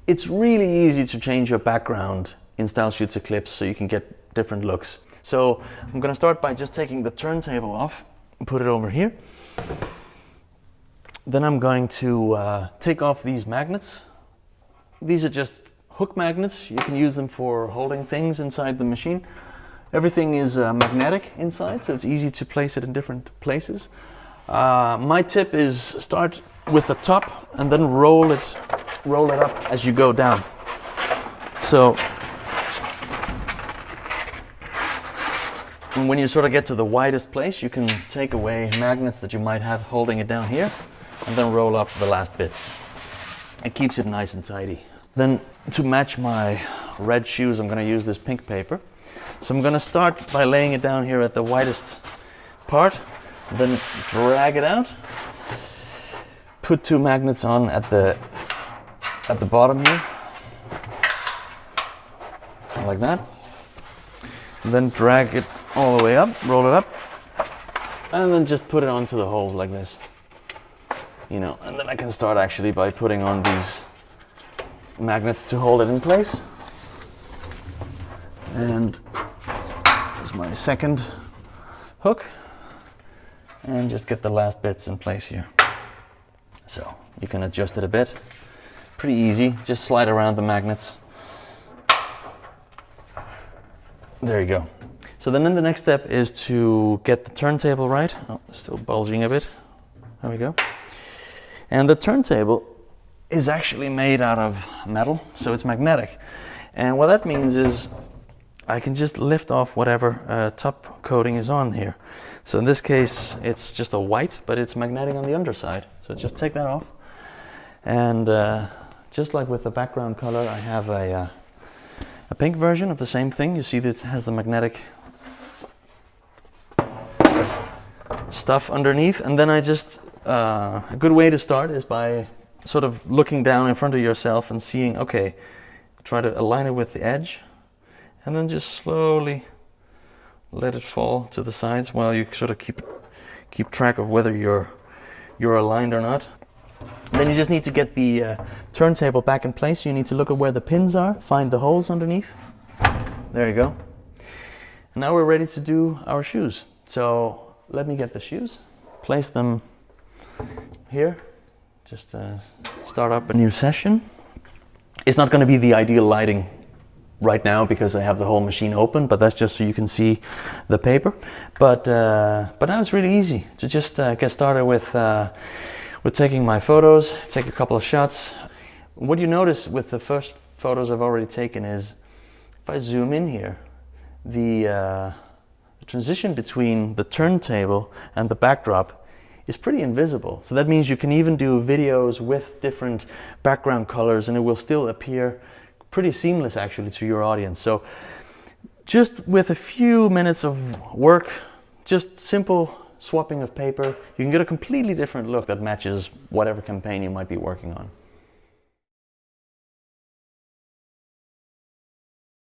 It's really easy to change your background in StyleShoots Eclipse so you can get different looks. So I'm going to start by just taking the turntable off and put it over here. Then I'm going to take off these magnets. These are just hook magnets. You can use them for holding things inside the machine. Everything is magnetic inside, so it's easy to place it in different places. My tip is start with the top and then roll it up as you go down. So when you sort of get to the widest place, you can take away magnets that you might have holding it down here and then roll up the last bit. It keeps it nice and tidy. Then to match my red shoes, I'm going to use this pink paper. So I'm going to start by laying it down here at the widest part, then drag it out, put 2 magnets on at the bottom here, like that, and then drag it all the way up, roll it up, and then just put it onto the holes like this, you know, and then I can start actually by putting on these magnets to hold it in place. And here's my second hook, and just get the last bits in place here. So you can adjust it a bit. Pretty easy, just slide around the magnets. There you go. So then the next step is to get the turntable right. Oh, still bulging a bit. There we go. And the turntable is actually made out of metal, so it's magnetic. And what that means is I can just lift off whatever top coating is on here. So in this case, it's just a white, but it's magnetic on the underside. So just take that off. And just like with the background color, I have a pink version of the same thing. You see that it has the magnetic stuff underneath. And then I just, a good way to start is by sort of looking down in front of yourself and seeing, okay, try to align it with the edge. And then just slowly let it fall to the sides while you sort of keep track of whether you're aligned or not. Then you just need to get the turntable back in place. You need to look at where the pins are, find the holes underneath. There you go. And now we're ready to do our shoes. So let me get the shoes, place them here. Just start up a new session. It's not going to be the ideal lighting right now because I have the whole machine open, but that's just so you can see the paper. But now it's really easy to just get started with taking my photos, take a couple of shots. What you notice with the first photos I've already taken is if I zoom in here, the transition between the turntable and the backdrop is pretty invisible. So that means you can even do videos with different background colors and it will still appear pretty seamless actually to your audience. So just with a few minutes of work, just simple swapping of paper, you can get a completely different look that matches whatever campaign you might be working on.